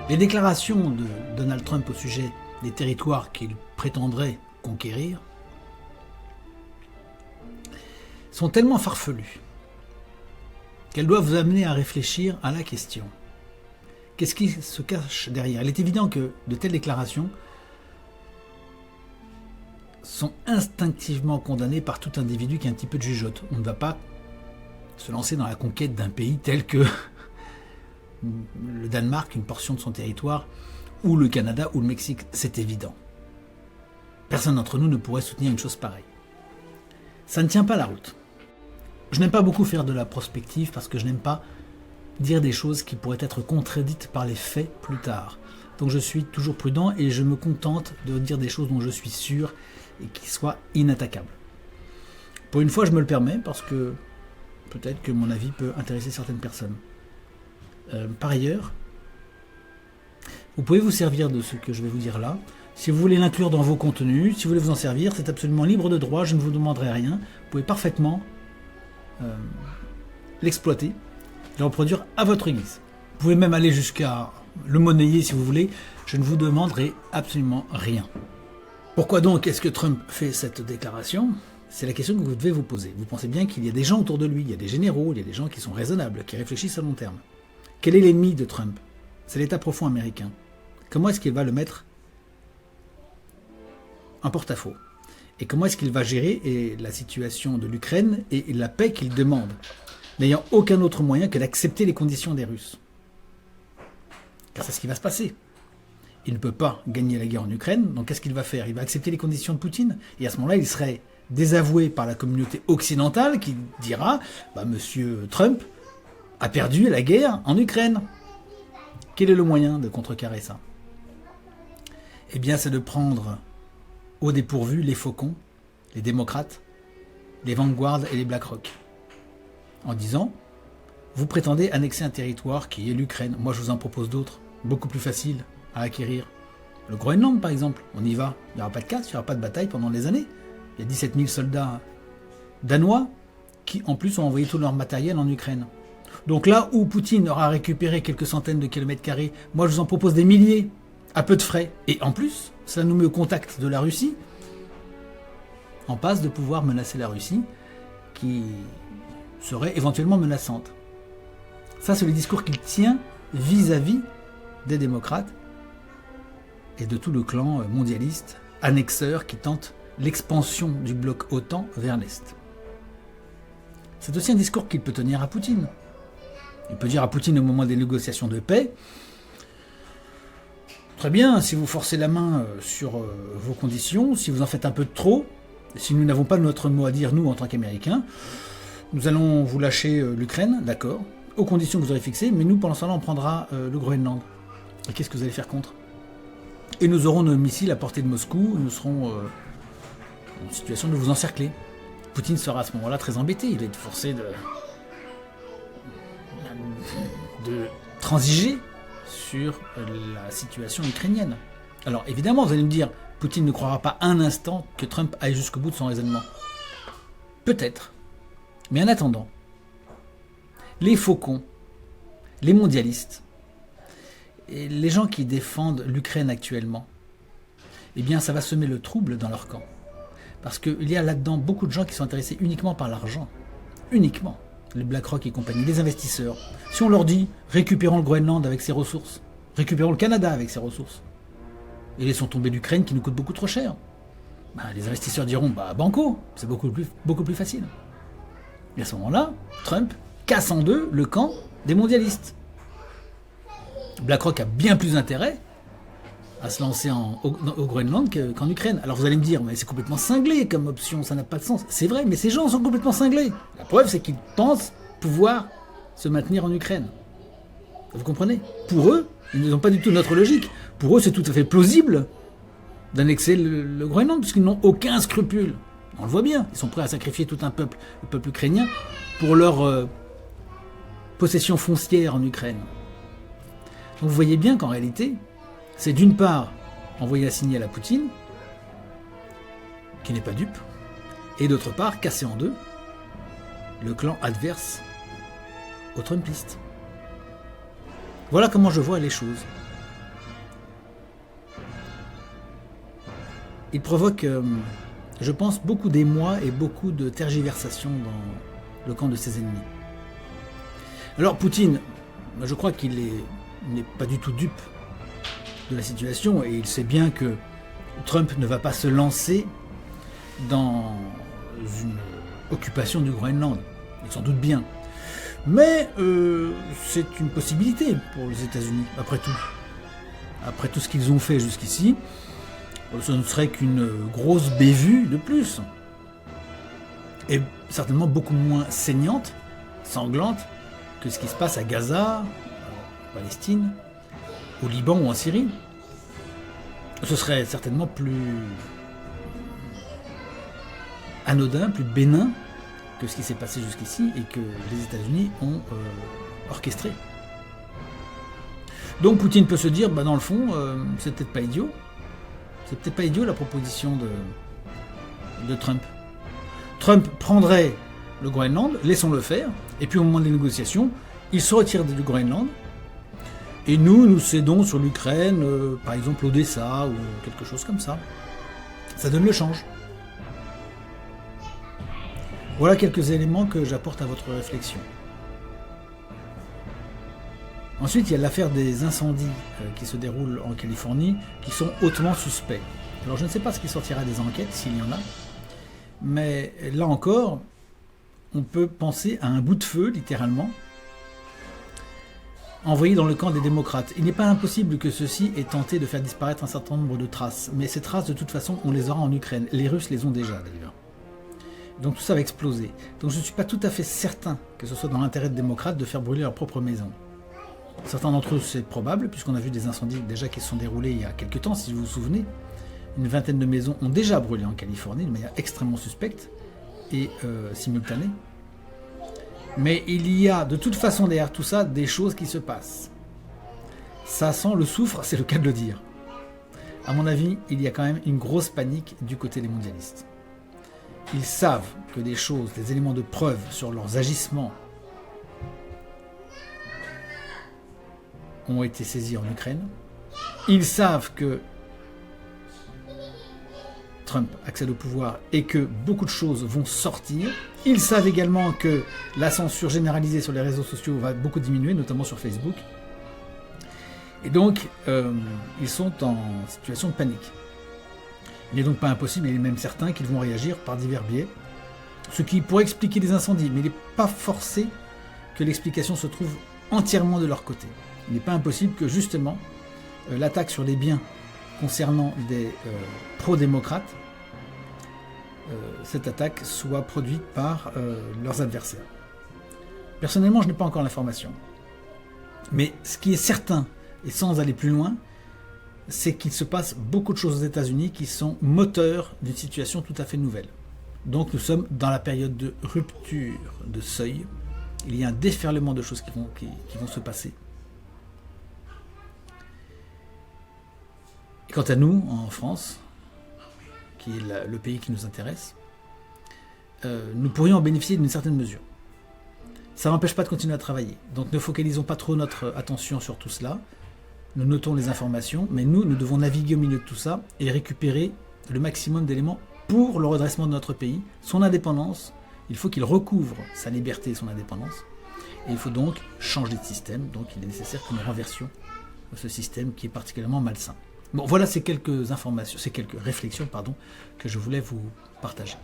Les déclarations de Donald Trump au sujet des territoires qu'il prétendrait conquérir sont tellement farfelues qu'elles doivent vous amener à réfléchir à la question. Qu'est-ce qui se cache derrière ? Il est évident que de telles déclarations sont instinctivement condamnées par tout individu qui a un petit peu de jugeote. On ne va pas se lancer dans la conquête d'un pays tel que le Danemark, une portion de son territoire, ou le Canada, ou le Mexique, c'est évident. Personne d'entre nous ne pourrait soutenir une chose pareille. Ça ne tient pas la route. Je n'aime pas beaucoup faire de la prospective parce que je n'aime pas dire des choses qui pourraient être contredites par les faits plus tard. Donc je suis toujours prudent et je me contente de dire des choses dont je suis sûr et qui soient inattaquables. Pour une fois, je me le permets parce que peut-être que mon avis peut intéresser certaines personnes. Par ailleurs, vous pouvez vous servir de ce que je vais vous dire là. Si vous voulez l'inclure dans vos contenus, si vous voulez vous en servir, c'est absolument libre de droit, je ne vous demanderai rien. Vous pouvez parfaitement l'exploiter, le reproduire à votre guise. Vous pouvez même aller jusqu'à le monnayer si vous voulez, je ne vous demanderai absolument rien. Pourquoi donc est-ce que Trump fait cette déclaration ? C'est la question que vous devez vous poser. Vous pensez bien qu'il y a des gens autour de lui, il y a des généraux, il y a des gens qui sont raisonnables, qui réfléchissent à long terme. Quel est l'ennemi de Trump ? C'est l'État profond américain. Comment est-ce qu'il va le mettre en porte-à-faux ? Et comment est-ce qu'il va gérer la situation de l'Ukraine et la paix qu'il demande, n'ayant aucun autre moyen que d'accepter les conditions des Russes ? Car c'est ce qui va se passer. Il ne peut pas gagner la guerre en Ukraine, donc qu'est-ce qu'il va faire ? Il va accepter les conditions de Poutine, et à ce moment-là, il serait désavoué par la communauté occidentale qui dira « Monsieur Trump a perdu la guerre en Ukraine ». Quel est le moyen de contrecarrer ça ? Eh bien, c'est de prendre au dépourvu les faucons, les démocrates, les Vanguard et les BlackRock, en disant « Vous prétendez annexer un territoire qui est l'Ukraine. Moi, je vous en propose d'autres, beaucoup plus faciles à acquérir. Le Groenland, par exemple, on y va. Il n'y aura pas de casse, il n'y aura pas de bataille pendant des années. Il y a 17 000 soldats danois qui, en plus, ont envoyé tout leur matériel en Ukraine. Donc là où Poutine aura récupéré quelques centaines de kilomètres carrés, moi, je vous en propose des milliers, à peu de frais. Et en plus, ça nous met au contact de la Russie, en passe de pouvoir menacer la Russie, qui serait éventuellement menaçante. Ça, c'est le discours qu'il tient vis-à-vis des démocrates et de tout le clan mondialiste, annexeur, qui tente l'expansion du bloc OTAN vers l'Est. C'est aussi un discours qu'il peut tenir à Poutine. Il peut dire à Poutine au moment des négociations de paix « Très bien, si vous forcez la main sur vos conditions, si vous en faites un peu de trop, si nous n'avons pas notre mot à dire, nous, en tant qu'Américains, nous allons vous lâcher l'Ukraine, d'accord, aux conditions que vous aurez fixées, mais nous, pendant ce temps-là, on prendra le Groenland. Et qu'est-ce que vous allez faire contre ? Et nous aurons nos missiles à portée de Moscou, nous serons en situation de vous encercler. » Poutine sera à ce moment-là très embêté, il va être forcé de transiger sur la situation ukrainienne. Alors évidemment, vous allez me dire, Poutine ne croira pas un instant que Trump aille jusqu'au bout de son raisonnement. Peut-être. Mais en attendant, les faucons, les mondialistes, et les gens qui défendent l'Ukraine actuellement, eh bien ça va semer le trouble dans leur camp. Parce qu'il y a là-dedans beaucoup de gens qui sont intéressés uniquement par l'argent. Uniquement. Les BlackRock et compagnie, les investisseurs. Si on leur dit, récupérons le Groenland avec ses ressources, récupérons le Canada avec ses ressources, et laissons tomber l'Ukraine qui nous coûte beaucoup trop cher, les investisseurs diront, banco, c'est beaucoup plus facile. Et à ce moment-là, Trump casse en deux le camp des mondialistes. BlackRock a bien plus intérêt à se lancer au Groenland qu'en Ukraine. Alors vous allez me dire, mais c'est complètement cinglé comme option, ça n'a pas de sens. C'est vrai, mais ces gens sont complètement cinglés. La preuve, c'est qu'ils pensent pouvoir se maintenir en Ukraine. Vous comprenez ? Pour eux, ils n'ont pas du tout notre logique. Pour eux, c'est tout à fait plausible d'annexer le Groenland, puisqu'ils n'ont aucun scrupule. On le voit bien, ils sont prêts à sacrifier tout un peuple, le peuple ukrainien, pour leur possession foncière en Ukraine. Donc vous voyez bien qu'en réalité, c'est d'une part envoyer un signal à Poutine, qui n'est pas dupe, et d'autre part casser en deux le clan adverse aux Trumpistes. Voilà comment je vois les choses. il provoque, je pense, beaucoup d'émoi et beaucoup de tergiversations dans le camp de ses ennemis. Alors Poutine, je crois qu'il n'est pas du tout dupe de la situation et il sait bien que Trump ne va pas se lancer dans une occupation du Groenland. Il s'en doute bien. Mais c'est une possibilité pour les États-Unis, après tout. Après tout ce qu'ils ont fait jusqu'ici, ce ne serait qu'une grosse bévue de plus. Et certainement beaucoup moins saignante, sanglante, que ce qui se passe à Gaza, en Palestine, au Liban ou en Syrie. Ce serait certainement plus anodin, plus bénin que ce qui s'est passé jusqu'ici et que les États-Unis ont orchestré. Donc Poutine peut se dire, dans le fond, c'est peut-être pas idiot. C'est peut-être pas idiot la proposition de Trump. Trump prendrait le Groenland, laissons-le faire, et puis au moment des négociations, il se retire du Groenland, et nous cédons sur l'Ukraine, par exemple Odessa ou quelque chose comme ça. Ça donne le change. Voilà quelques éléments que j'apporte à votre réflexion. Ensuite, il y a l'affaire des incendies qui se déroulent en Californie, qui sont hautement suspects. Alors je ne sais pas ce qui sortira des enquêtes, s'il y en a, mais là encore, on peut penser à un bout de feu, littéralement, envoyé dans le camp des démocrates. Il n'est pas impossible que ceux-ci aient tenté de faire disparaître un certain nombre de traces, mais ces traces, de toute façon, on les aura en Ukraine. Les Russes les ont déjà, d'ailleurs. Donc tout ça va exploser. Donc je ne suis pas tout à fait certain que ce soit dans l'intérêt des démocrates de faire brûler leur propre maison. Certains d'entre eux, c'est probable, puisqu'on a vu des incendies déjà qui se sont déroulés il y a quelques temps, si vous vous souvenez. Une vingtaine de maisons ont déjà brûlé en Californie de manière extrêmement suspecte et simultanée. Mais il y a de toute façon derrière tout ça des choses qui se passent. Ça sent le soufre, c'est le cas de le dire. À mon avis, il y a quand même une grosse panique du côté des mondialistes. Ils savent que des choses, des éléments de preuve sur leurs agissements ont été saisis en Ukraine. Ils savent que Trump accède au pouvoir et que beaucoup de choses vont sortir. Ils savent également que la censure généralisée sur les réseaux sociaux va beaucoup diminuer, notamment sur Facebook. Et donc, ils sont en situation de panique. Il n'est donc pas impossible, il est même certain qu'ils vont réagir par divers biais, ce qui pourrait expliquer les incendies, mais il n'est pas forcé que l'explication se trouve entièrement de leur côté. Il n'est pas impossible que justement l'attaque sur les biens concernant des pro-démocrates, cette attaque soit produite par leurs adversaires. Personnellement, je n'ai pas encore l'information. Mais ce qui est certain, et sans aller plus loin, c'est qu'il se passe beaucoup de choses aux États-Unis qui sont moteurs d'une situation tout à fait nouvelle. Donc nous sommes dans la période de rupture de seuil. Il y a un déferlement de choses qui vont se passer. Et quant à nous, en France, qui est le pays qui nous intéresse, nous pourrions en bénéficier d'une certaine mesure. Ça n'empêche pas de continuer à travailler. Donc ne focalisons pas trop notre attention sur tout cela. Nous notons les informations, mais nous devons naviguer au milieu de tout ça et récupérer le maximum d'éléments pour le redressement de notre pays, son indépendance. Il faut qu'il recouvre sa liberté et son indépendance. Et il faut donc changer de système. Donc il est nécessaire que nous renversions ce système qui est particulièrement malsain. Bon, voilà ces quelques informations, ces quelques réflexions, que je voulais vous partager.